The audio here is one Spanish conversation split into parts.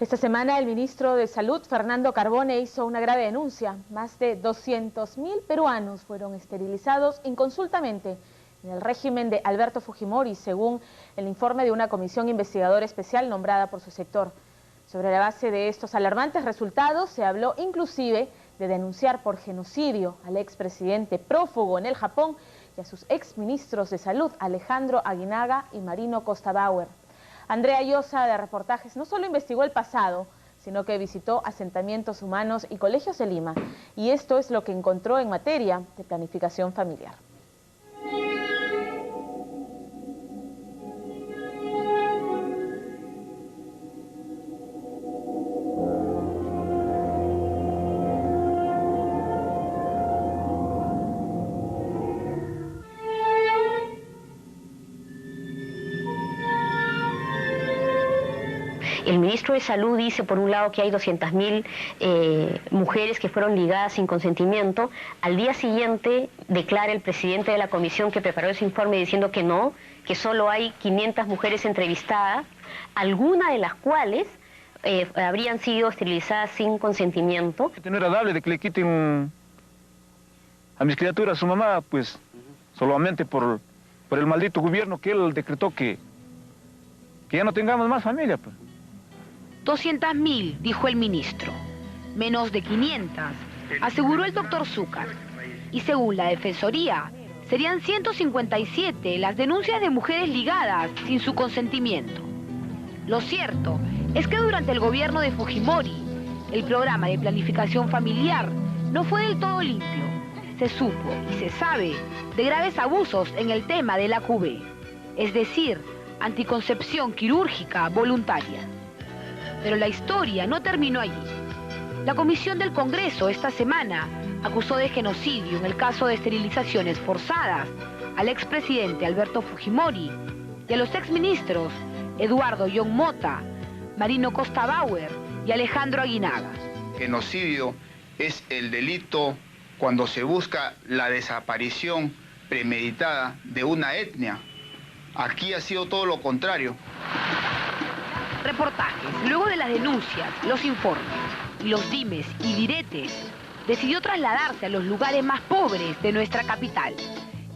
Esta semana el ministro de Salud, Fernando Carbone, hizo una grave denuncia. Más de 200.000 peruanos fueron esterilizados inconsultamente en el régimen de Alberto Fujimori, según el informe de una comisión investigadora especial nombrada por su sector. Sobre la base de estos alarmantes resultados, se habló inclusive de denunciar por genocidio al expresidente prófugo en el Japón y a sus exministros de Salud, Alejandro Aguinaga y Marino Costa Bauer. Andrea Llosa, de Reportajes, no solo investigó el pasado, sino que visitó asentamientos humanos y colegios de Lima. Y esto es lo que encontró en materia de planificación familiar. El ministro de Salud dice, por un lado, que hay 200.000 mujeres que fueron ligadas sin consentimiento. Al día siguiente declara el presidente de la comisión que preparó ese informe diciendo que no, que solo hay 500 mujeres entrevistadas, algunas de las cuales habrían sido esterilizadas sin consentimiento. No era agradable de que le quiten a mis criaturas a su mamá, pues, solamente por el maldito gobierno que él decretó que ya no tengamos más familia, pues. 200.000, dijo el ministro, menos de 500, aseguró el doctor Zúcar. Y según la Defensoría, serían 157 las denuncias de mujeres ligadas sin su consentimiento. Lo cierto es que durante el gobierno de Fujimori, el programa de planificación familiar no fue del todo limpio. Se supo y se sabe de graves abusos en el tema de la QV, es decir, anticoncepción quirúrgica voluntaria. Pero la historia no terminó allí. La Comisión del Congreso esta semana acusó de genocidio en el caso de esterilizaciones forzadas al expresidente Alberto Fujimori y a los exministros Eduardo Young Mota, Marino Costa Bauer y Alejandro Aguinaga. Genocidio es el delito cuando se busca la desaparición premeditada de una etnia. Aquí ha sido todo lo contrario. Reportajes, luego de las denuncias, los informes y los dimes y diretes, decidió trasladarse a los lugares más pobres de nuestra capital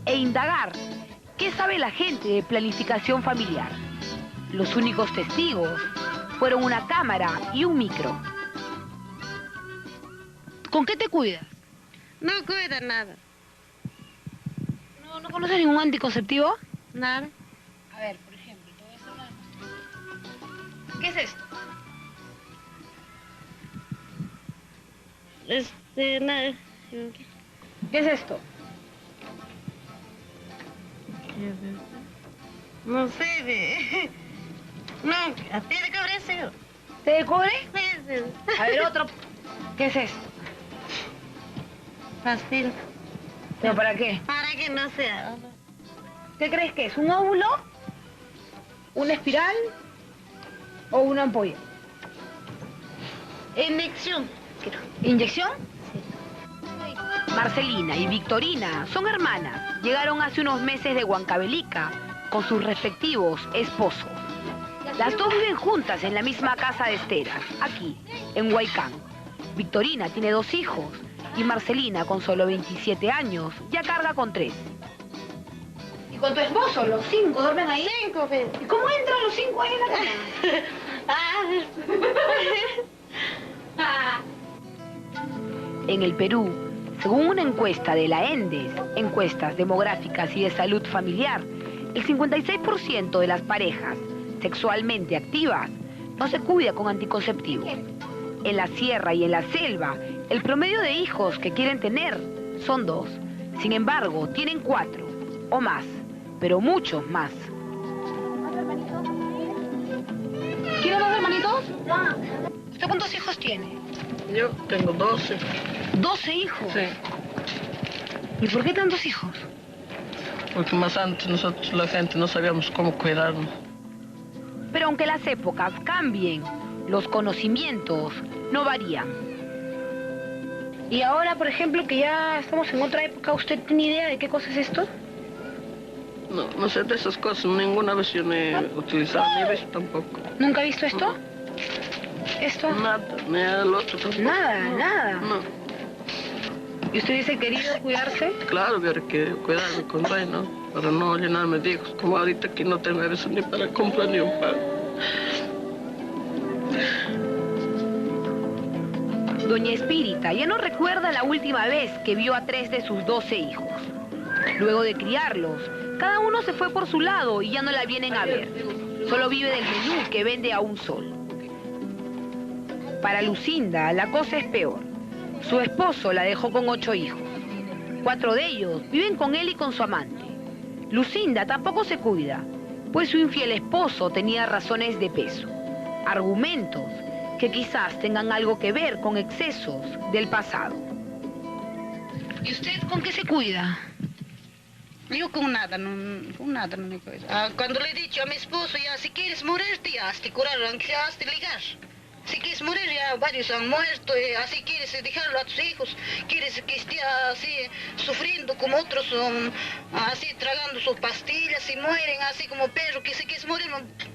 e indagar qué sabe la gente de planificación familiar. Los únicos testigos fueron una cámara y un micro. ¿Con qué te cuidas? No cuida nada. ¿No conoces ningún anticonceptivo? Nada. A ver, por ejemplo, te voy a hacer una demostración. ¿Qué es esto? Nada. ¿Qué es esto? No sé, No, ¿a ti de cobre eso? ¿Te de cobre? Sí. A ver, otro. ¿Qué es esto? Pastilla. ¿Pero para qué? Para que no sea. ¿Qué crees que es? ¿Un óvulo? ¿Una espiral? ¿O una ampolla? Inyección. ¿Inyección? Sí. Marcelina y Victorina son hermanas. Llegaron hace unos meses de Huancavelica con sus respectivos esposos. Las dos viven juntas en la misma casa de esteras, aquí, en Huaycán. Victorina tiene 2 hijos y Marcelina, con solo 27 años, ya carga con 3. ¿Y con tu esposo? ¿Los 5 duermen ahí? 5, pues. ¿Y cómo entran los 5 ahí en la cama? En el Perú, según una encuesta de la ENDES, Encuestas Demográficas y de Salud Familiar, el 56% de las parejas sexualmente activas no se cuida con anticonceptivo. En la sierra y en la selva, el promedio de hijos que quieren tener son 2. Sin embargo, tienen 4 o más, pero muchos más. ¿Quiere más hermanitos? ¿Usted cuántos hijos tiene? Yo tengo 12. ¿12 hijos? Sí. ¿Y por qué tantos hijos? Porque más antes nosotros, la gente, no sabíamos cómo cuidarnos. Pero aunque las épocas cambien, los conocimientos no varían. Y ahora, por ejemplo, que ya estamos en otra época, ¿usted tiene idea de qué cosa es esto? No sé de esas cosas, ninguna vez yo no he utilizado, ni he visto tampoco. ¿Nunca ha visto esto? ¿Esto? Nada, ni el otro tampoco. Nada. No. ¿Y usted hubiese querido cuidarse? Claro, hubiera que cuidarme con Rey, ¿no? Para no llenarme de hijos. Como ahorita aquí no tengo eso ni para comprar ni un pan. Doña Espírita ya no recuerda la última vez que vio a 3 de sus 12 hijos. Luego de criarlos, cada uno se fue por su lado y ya no la vienen a ver. Solo vive del menú que vende a un sol. Para Lucinda, la cosa es peor. Su esposo la dejó con 8 hijos. 4 de ellos viven con él y con su amante. Lucinda tampoco se cuida, pues su infiel esposo tenía razones de peso. Argumentos que quizás tengan algo que ver con excesos del pasado. ¿Y usted con qué se cuida? Yo con nada no me cuido. Cuando le he dicho a mi esposo, ya, si quieres morirte, ya, hazte curar, aunque sea, hazte ligar. Si quieres morir, ya varios han muerto, así quieres dejarlo a tus hijos, quieres que esté así sufriendo como otros, así tragando sus pastillas y mueren así como perro, que si quieres morir,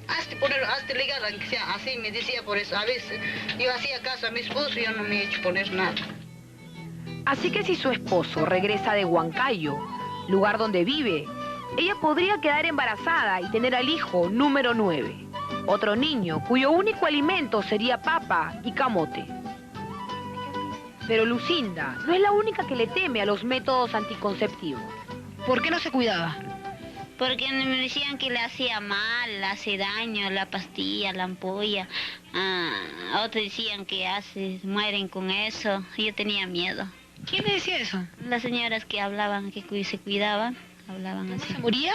hazte ligar, aunque sea, así me decía por eso. A veces yo hacía caso a mi esposo y yo no me he hecho poner nada. Así que si su esposo regresa de Huancayo, lugar donde vive, ella podría quedar embarazada y tener al hijo número 9. Otro niño cuyo único alimento sería papa y camote. Pero Lucinda no es la única que le teme a los métodos anticonceptivos. ¿Por qué no se cuidaba? Porque me decían que le hacía mal, le hace daño la pastilla, la ampolla. Otros decían que mueren con eso. Yo tenía miedo. ¿Quién le decía eso? Las señoras que hablaban, que se cuidaban, hablaban así. ¿Se moría?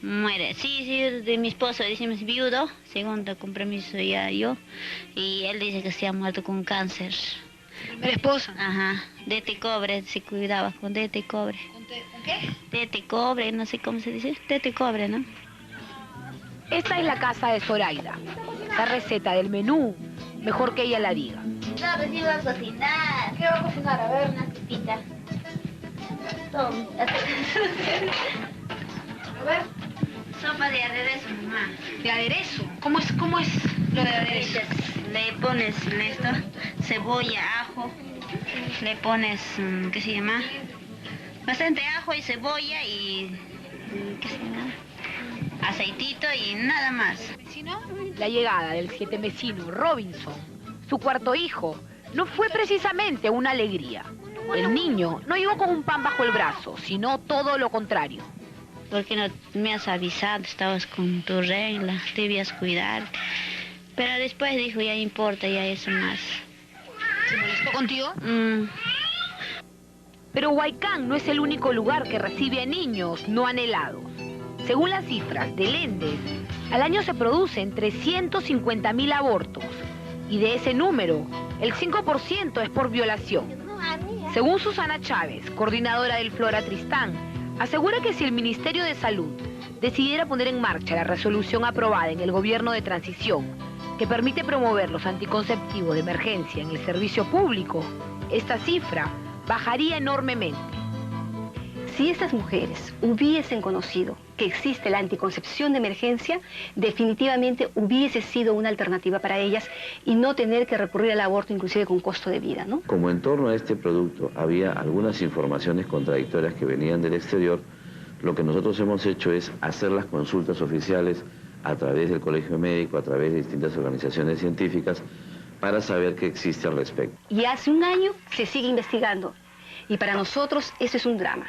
Muere. Sí, de mi esposo, decimos viudo, segundo compromiso ya yo. Y él dice que se ha muerto con cáncer. ¿Primera esposa? Ajá, DT cobre, se cuidaba con DT cobre. ¿Con qué? DT cobre, no sé cómo se dice, DT cobre, ¿no? Esta es la casa de Zoraida. La receta del menú, mejor que ella la diga. No, pues iba a cocinar. ¿Qué va a cocinar? A ver, una sopita. Tome. A ver. Sopa de aderezo, mamá. ¿De aderezo? ¿Cómo es lo de aderezo? Le pones esto, cebolla, ajo, le pones, ¿qué se llama? Bastante ajo y cebolla y, ¿qué se llama? Aceitito y nada más. La llegada del 7 mesino Robinson, su cuarto hijo, no fue precisamente una alegría. El niño no llegó con un pan bajo el brazo, sino todo lo contrario. ¿Por qué no me has avisado? Estabas con tu regla, debías cuidar. Pero después dijo, ya importa, ya eso más. ¿Se molestó contigo? Pero Huaycán no es el único lugar que recibe a niños no anhelados. Según las cifras del ENDES, al año se producen 350.000 abortos. Y de ese número, el 5% es por violación. Según Susana Chávez, coordinadora del Flora Tristán, asegura que si el Ministerio de Salud decidiera poner en marcha la resolución aprobada en el gobierno de transición que permite promover los anticonceptivos de emergencia en el servicio público, esta cifra bajaría enormemente. Si estas mujeres hubiesen conocido que existe la anticoncepción de emergencia, definitivamente hubiese sido una alternativa para ellas y no tener que recurrir al aborto inclusive con costo de vida, ¿no? Como en torno a este producto había algunas informaciones contradictorias que venían del exterior, lo que nosotros hemos hecho es hacer las consultas oficiales a través del Colegio Médico, a través de distintas organizaciones científicas, para saber qué existe al respecto. Y hace un año se sigue investigando y para nosotros eso es un drama.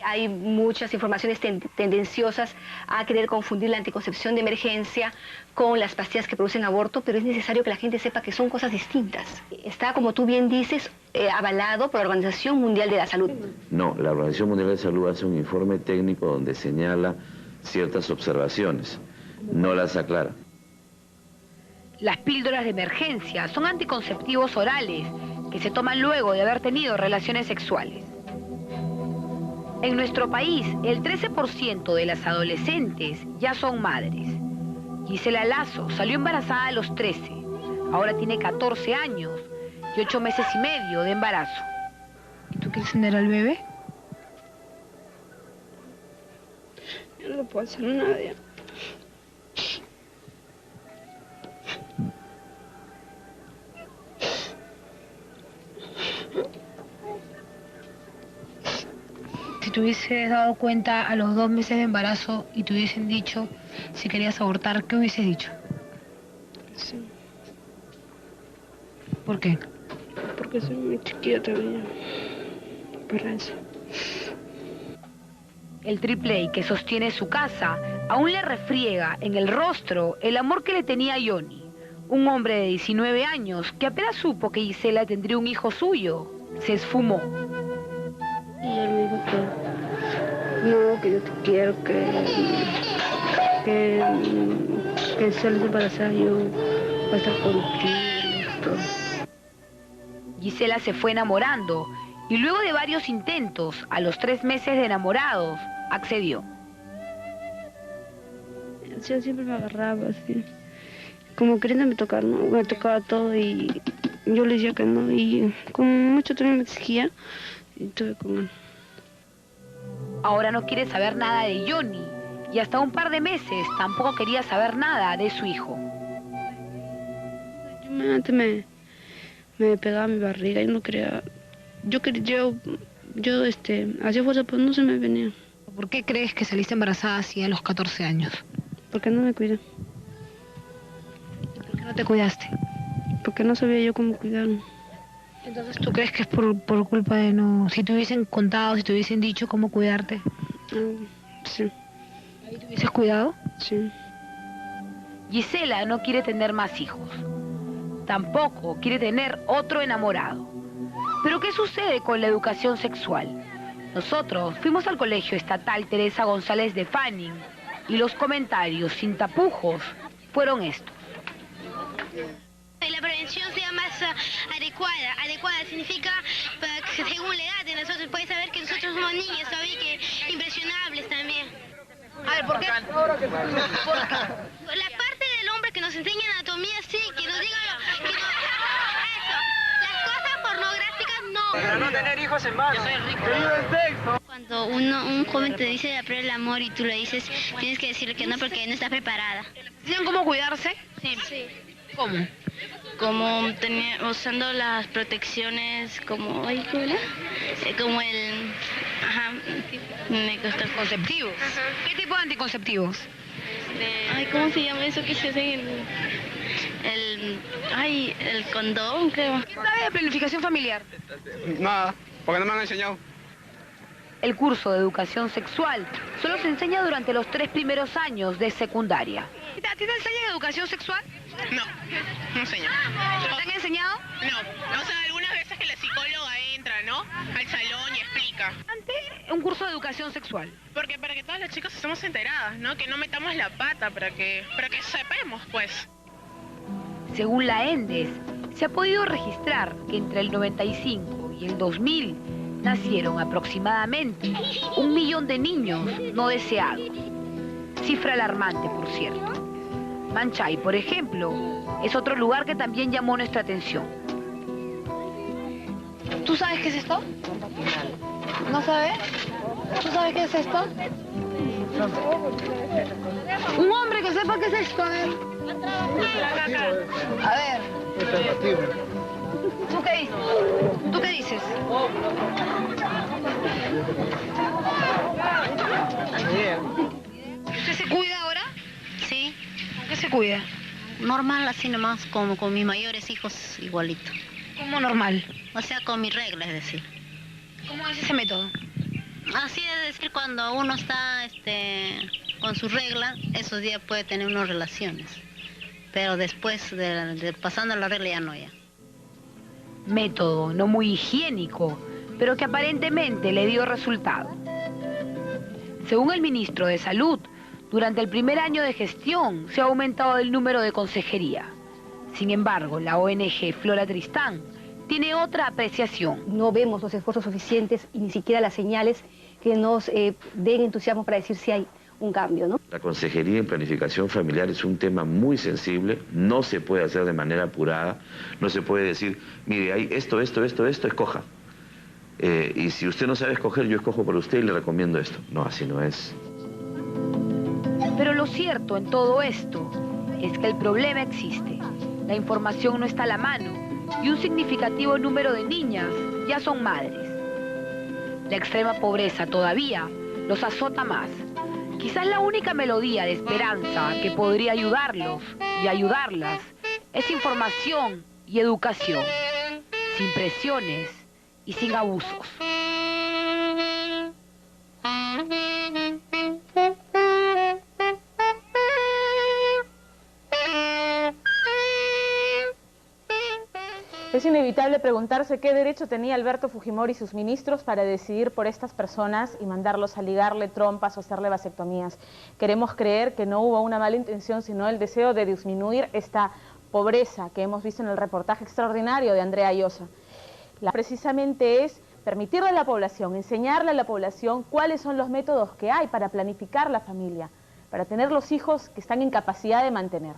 Hay muchas informaciones tendenciosas a querer confundir la anticoncepción de emergencia con las pastillas que producen aborto, pero es necesario que la gente sepa que son cosas distintas. Está, como tú bien dices, avalado por la Organización Mundial de la Salud. No, la Organización Mundial de la Salud hace un informe técnico donde señala ciertas observaciones, no las aclara. Las píldoras de emergencia son anticonceptivos orales que se toman luego de haber tenido relaciones sexuales. En nuestro país, el 13% de las adolescentes ya son madres. Gisela Lazo salió embarazada a los 13. Ahora tiene 14 años y 8 meses y medio de embarazo. ¿Y tú quieres tener al bebé? Yo no le puedo hacer nada. si te hubieses dado cuenta a los 2 meses de embarazo y te hubiesen dicho si querías abortar, ¿qué hubieses dicho? Sí. ¿Por qué? Porque soy muy chiquilla todavía. Para eso. El triple A que sostiene su casa aún le refriega en el rostro el amor que le tenía a Johnny, un hombre de 19 años que apenas supo que Gisela tendría un hijo suyo, se esfumó. Y él me dijo que no, que yo te quiero, que sales embarazada yo voy a estar contigo, todo. Gisela se fue enamorando y luego de varios intentos, a los 3 meses de enamorados, accedió. Yo siempre me agarraba así, como queriéndome tocar, ¿no? Me tocaba todo y yo le decía que no, y como mucho también me exigía, y estuve con él. Ahora no quiere saber nada de Johnny y hasta un par de meses tampoco quería saber nada de su hijo. Antes me pegaba mi barriga, yo no quería, yo hacía fuerza, pero no se me venía. ¿Por qué crees que saliste embarazada así a los 14 años? Porque no me cuidé. ¿Por qué no te cuidaste? Porque no sabía yo cómo cuidarme. Entonces, ¿tú crees que es por culpa de no... Si te hubiesen contado, si te hubiesen dicho cómo cuidarte? Sí. ¿Ahí te hubieses cuidado? Sí. Gisela no quiere tener más hijos. Tampoco quiere tener otro enamorado. ¿Pero qué sucede con la educación sexual? Nosotros fuimos al colegio estatal Teresa González de Fanning y los comentarios sin tapujos fueron estos. La prevención sea más adecuada. Adecuada significa que según la edad de nosotros, puedes saber que nosotros somos niños todavía, que impresionables también. A ver, ¿por qué? La parte del hombre que nos enseña anatomía, sí, que nos diga eso. Las cosas pornográficas no. Pero no tener hijos en mano. Cuando un joven te dice de aprender el amor y tú le dices, tienes que decirle que no porque no está preparada. ¿Saben cómo cuidarse? Sí. ¿Cómo? Como usando las protecciones como, como el, anticonceptivos. ¿Qué tipo de anticonceptivos? ¿Cómo se llama eso que se hace el condón, creo? ¿Qué sabe de planificación familiar? Nada, porque no me han enseñado. El curso de educación sexual solo se enseña durante los 3 primeros años de secundaria. ¿A ti te enseñan educación sexual? No, no enseño. ¿Te han enseñado? No, o sea, algunas veces que la psicóloga entra, ¿no? Al salón y explica. Ante un curso de educación sexual. Porque para que todas las chicas estemos enteradas, ¿no? Que no metamos la pata, para que sepamos, pues. Según la ENDES, se ha podido registrar que entre el 95 y el 2000 nacieron aproximadamente 1 millón de niños no deseados. Cifra alarmante, por cierto. Manchay, por ejemplo, es otro lugar que también llamó nuestra atención. ¿Tú sabes qué es esto? ¿No sabes? ¿Tú sabes qué es esto? Un hombre que sepa qué es esto, A ver. ¿Tú qué dices? ¿Tú qué dices? ¿Usted se cuida ahora? Sí. ¿Con qué se cuida? Normal, así nomás, como con mis mayores hijos, igualito. ¿Cómo normal? O sea, con mi regla, es decir. ¿Cómo es ese método? Así es decir, cuando uno está con su regla, esos días puede tener unas relaciones. Pero después de pasando la regla ya no, ya. Método no muy higiénico, pero que aparentemente le dio resultado. Según el ministro de Salud, durante el primer año de gestión se ha aumentado el número de consejería. Sin embargo, la ONG Flora Tristán tiene otra apreciación. No vemos los esfuerzos suficientes y ni siquiera las señales que nos den entusiasmo para decir si hay un cambio, ¿no? La consejería en planificación familiar es un tema muy sensible, no se puede hacer de manera apurada, no se puede decir, mire, hay esto, escoja. Y si usted no sabe escoger, yo escojo por usted y le recomiendo esto. No, así no es. Pero lo cierto en todo esto es que el problema existe. La información no está a la mano y un significativo número de niñas ya son madres. La extrema pobreza todavía los azota más. Quizás la única melodía de esperanza que podría ayudarlos y ayudarlas es información y educación, sin presiones y sin abusos. Es inevitable preguntarse qué derecho tenía Alberto Fujimori y sus ministros para decidir por estas personas y mandarlos a ligarle trompas o hacerle vasectomías. Queremos creer que no hubo una mala intención, sino el deseo de disminuir esta pobreza que hemos visto en el reportaje extraordinario de Andrea Llosa. Precisamente es permitirle a la población, enseñarle a la población cuáles son los métodos que hay para planificar la familia, para tener los hijos que están en capacidad de mantener.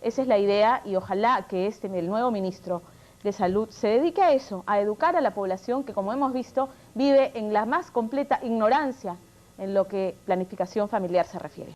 Esa es la idea y ojalá que el nuevo ministro de Salud se dedique a eso, a educar a la población que, como hemos visto, vive en la más completa ignorancia en lo que planificación familiar se refiere.